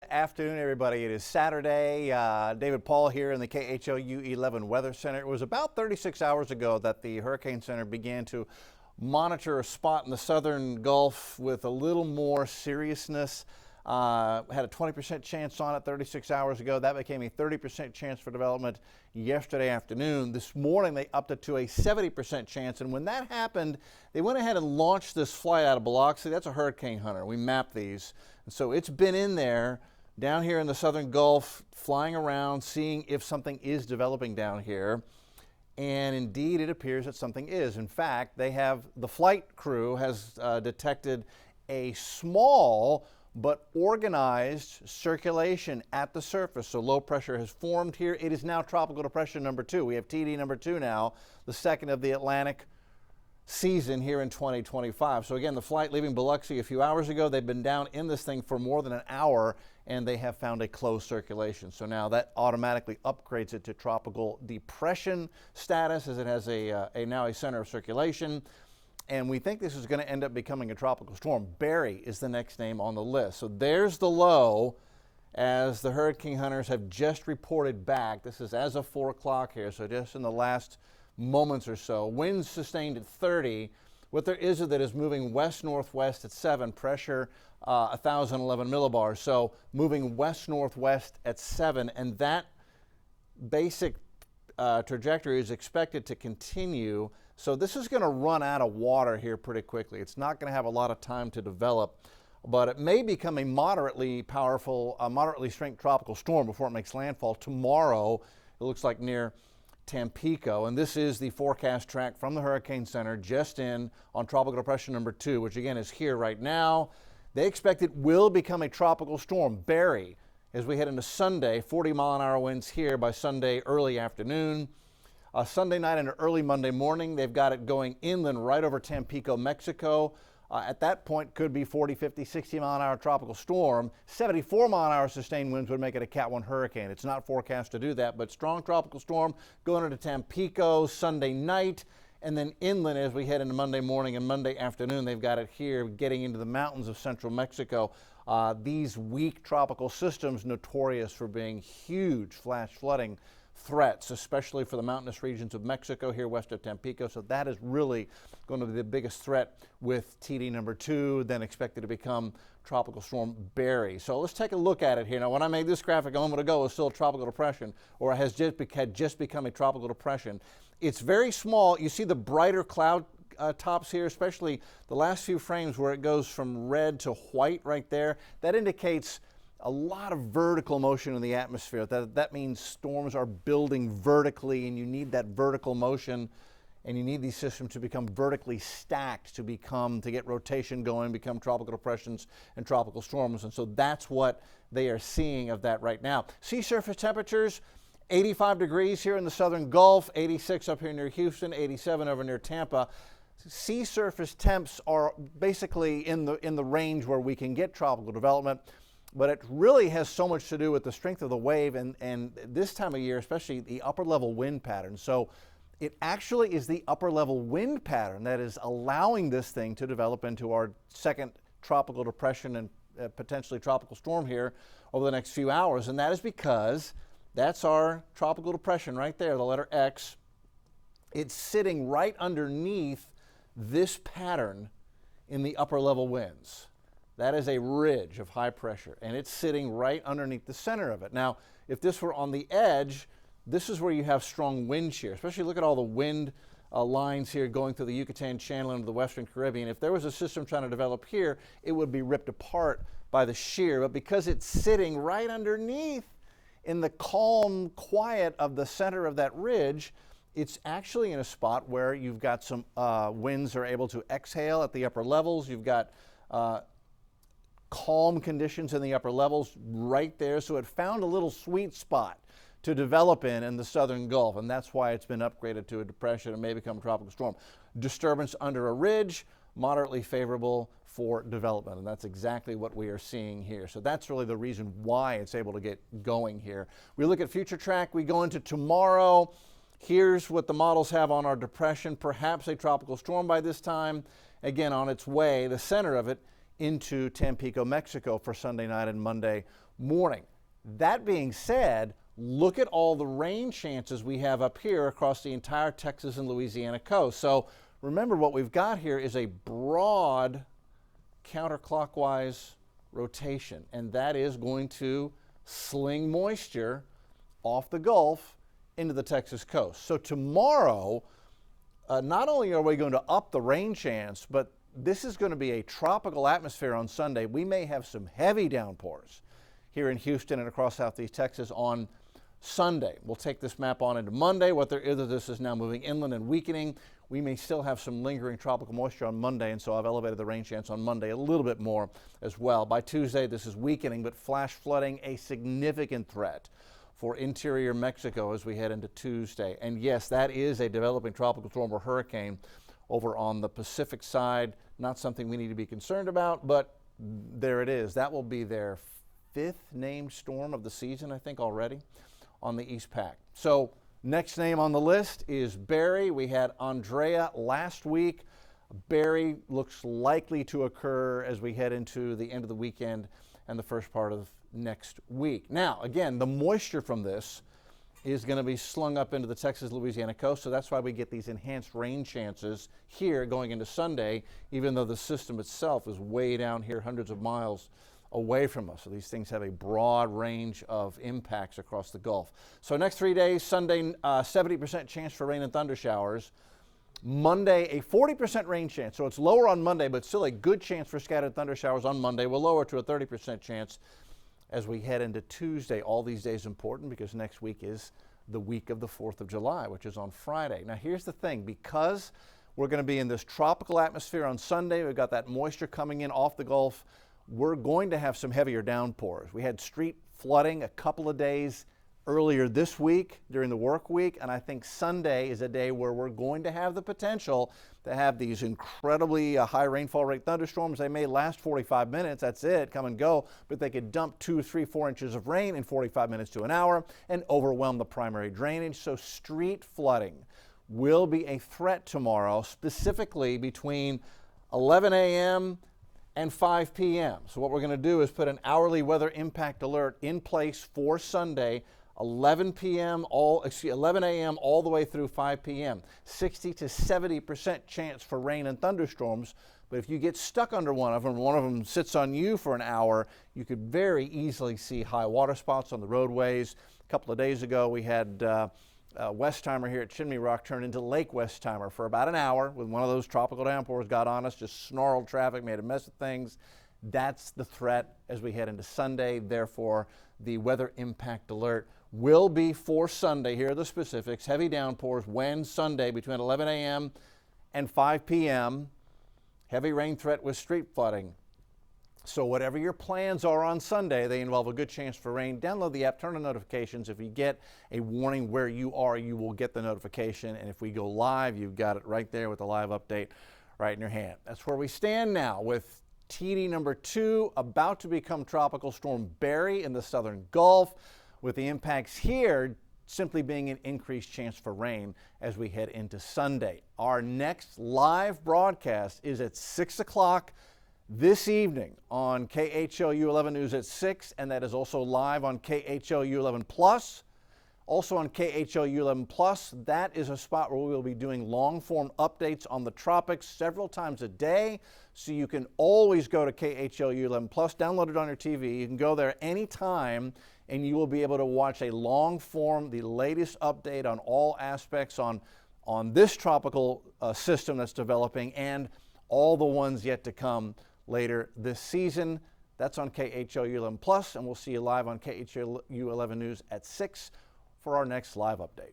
afternoon, everybody. It is Saturday. David Paul here in the KHOU 11 Weather Center. It was about 36 hours ago that the Hurricane Center began to monitor a spot in the southern Gulf with a little more seriousness. Had a 20% chance on it 36 hours ago. That became a 30% chance for development yesterday afternoon. This morning they upped it to a 70% chance, and when that happened, they went ahead and launched this flight out of Biloxi. That's a hurricane hunter. We mapped these. And so it's been in there down here in the southern Gulf, flying around, seeing if something is developing down here. And indeed, it appears that something is. In fact, the flight crew has detected a small but organized circulation at the surface. So low pressure has formed here. It is now tropical depression number 2. We have TD number 2 now, the second of the Atlantic season here in 2025. So again, the flight leaving Biloxi a few hours ago, they've been down in this thing for more than an hour, and they have found a closed circulation. So now that automatically upgrades it to tropical depression status, as it has now a center of circulation. And we think this is going to end up becoming a tropical storm. Barry is the next name on the list. So there's the low, as the hurricane hunters have just reported back. This is as of 4 o'clock here, so just in the last moments or so. Winds sustained at 30. What there is that is moving west-northwest at 7, pressure 1,011 millibars. So moving west-northwest at 7, and that basic trajectory is expected to continue. So this is going to run out of water here pretty quickly. It's not going to have a lot of time to develop, but it may become a moderately powerful, moderately strength tropical storm before it makes landfall tomorrow. It looks like near Tampico, and this is the forecast track from the Hurricane Center just in on tropical depression number 2, which again is here right now. They expect it will become a tropical storm. Barry, as we head into Sunday, 40-mile-an-hour winds here by Sunday early afternoon. Sunday night into early Monday morning, they've got it going inland right over Tampico, Mexico. At that point, could be 40, 50, 60-mile-an-hour tropical storm. 74-mile-an-hour sustained winds would make it a Cat 1 hurricane. It's not forecast to do that, but strong tropical storm going into Tampico Sunday night, and then inland as we head into Monday morning and Monday afternoon. They've got it here getting into the mountains of central Mexico. These weak tropical systems notorious for being huge flash flooding threats, especially for the mountainous regions of Mexico here west of Tampico. So that is really going to be the biggest threat with TD number 2, then expected to become tropical storm Barry. So let's take a look at it here. Now, when I made this graphic a moment ago, it was still a tropical depression, or it had just become a tropical depression. It's very small. You see the brighter cloud tops here, especially the last few frames where it goes from red to white right there. That indicates a lot of vertical motion in the atmosphere. That means storms are building vertically, and you need that vertical motion, and you need these systems to become vertically stacked to get rotation going, become tropical depressions and tropical storms. And so that's what they are seeing of that right now. Sea surface temperatures, 85 degrees here in the southern Gulf, 86 up here near Houston, 87 over near Tampa. Sea surface temps are basically in the range where we can get tropical development. But it really has so much to do with the strength of the wave and this time of year, especially the upper level wind pattern. So it actually is the upper level wind pattern that is allowing this thing to develop into our second tropical depression and potentially tropical storm here over the next few hours. And that is because that's our tropical depression right there, the letter X. It's sitting right underneath this pattern in the upper level winds. That is a ridge of high pressure, and it's sitting right underneath the center of it. Now, if this were on the edge, this is where you have strong wind shear, especially look at all the wind lines here going through the Yucatan Channel into the Western Caribbean. If there was a system trying to develop here, it would be ripped apart by the shear, but because it's sitting right underneath in the calm quiet of the center of that ridge, it's actually in a spot where you've got some winds are able to exhale at the upper levels. You've got calm conditions in the upper levels right there. So it found a little sweet spot to develop in the southern Gulf, and that's why it's been upgraded to a depression and may become a tropical storm. Disturbance under a ridge, moderately favorable for development, and that's exactly what we are seeing here. So that's really the reason why it's able to get going here. We look at future track, we go into tomorrow. Here's what the models have on our depression, perhaps a tropical storm by this time. Again, on its way, the center of it into Tampico, Mexico for Sunday night and Monday morning. That being said, look at all the rain chances we have up here across the entire Texas and Louisiana coast. So remember, what we've got here is a broad counterclockwise rotation, and that is going to sling moisture off the Gulf into the Texas coast. So tomorrow, not only are we going to up the rain chance, but this is going to be a tropical atmosphere on Sunday. We may have some heavy downpours here in Houston and across southeast Texas on Sunday. We'll take this map on into Monday. Whether this is now moving inland and weakening, we may still have some lingering tropical moisture on Monday, and so I've elevated the rain chance on Monday a little bit more as well. By Tuesday, this is weakening, but flash flooding a significant threat for interior Mexico as we head into Tuesday. And yes, that is a developing tropical storm or hurricane over on the Pacific side. Not something we need to be concerned about, but there it is. That will be their 5th named storm of the season, I think, already on the East Pac. So next name on the list is Barry. We had Andrea last week. Barry looks likely to occur as we head into the end of the weekend and the first part of next week. Now, again, the moisture from this is going to be slung up into the Texas-Louisiana coast, so that's why we get these enhanced rain chances here going into Sunday, even though the system itself is way down here hundreds of miles away from us. So these things have a broad range of impacts across the Gulf. So next 3 days, Sunday, 70% chance for rain and thunder showers. Monday, a 40% rain chance. So it's lower on Monday, but still a good chance for scattered thunder showers on Monday. We'll lower to a 30% chance as we head into Tuesday. All these days important because next week is the week of the 4th of July, which is on Friday. Now here's the thing, because we're going to be in this tropical atmosphere on Sunday, we've got that moisture coming in off the Gulf, we're going to have some heavier downpours. We had street flooding a couple of days earlier this week during the work week, and I think Sunday is a day where we're going to have the potential to have these incredibly high rainfall rate thunderstorms. They may last 45 minutes, that's it, come and go, but they could dump 2, 3, 4 inches of rain in 45 minutes to an hour and overwhelm the primary drainage. So street flooding will be a threat tomorrow, specifically between 11 a.m. and 5 p.m. So what we're going to do is put an hourly weather impact alert in place for Sunday, 11 a.m. all the way through 5 p.m. 60 to 70% chance for rain and thunderstorms. But if you get stuck under one of them sits on you for an hour, you could very easily see high water spots on the roadways. A couple of days ago, we had Westheimer here at Chimney Rock turned into Lake Westheimer for about an hour with one of those tropical downpours got on us, just snarled traffic, made a mess of things. That's the threat as we head into Sunday. Therefore, the weather impact alert will be for Sunday. Here are the specifics. Heavy downpours when Sunday between 11 a.m. and 5 p.m. Heavy rain threat with street flooding. So whatever your plans are on Sunday, they involve a good chance for rain. Download the app, turn on notifications. If you get a warning where you are, you will get the notification. And if we go live, you've got it right there with the live update right in your hand. That's where we stand now with TD number 2 about to become Tropical Storm Barry in the southern Gulf, with the impacts here simply being an increased chance for rain as we head into Sunday. Our next live broadcast is at 6 o'clock this evening on KHOU 11 News at 6, and that is also live on KHOU 11 Plus. Also on KHOU 11 Plus, that is a spot where we will be doing long-form updates on the tropics several times a day. So you can always go to KHOU 11 Plus, download it on your TV. You can go there anytime, and you will be able to watch a long-form, the latest update on all aspects on this tropical system that's developing and all the ones yet to come later this season. That's on KHOU 11 Plus, and we'll see you live on KHOU 11 News at 6 for our next live update.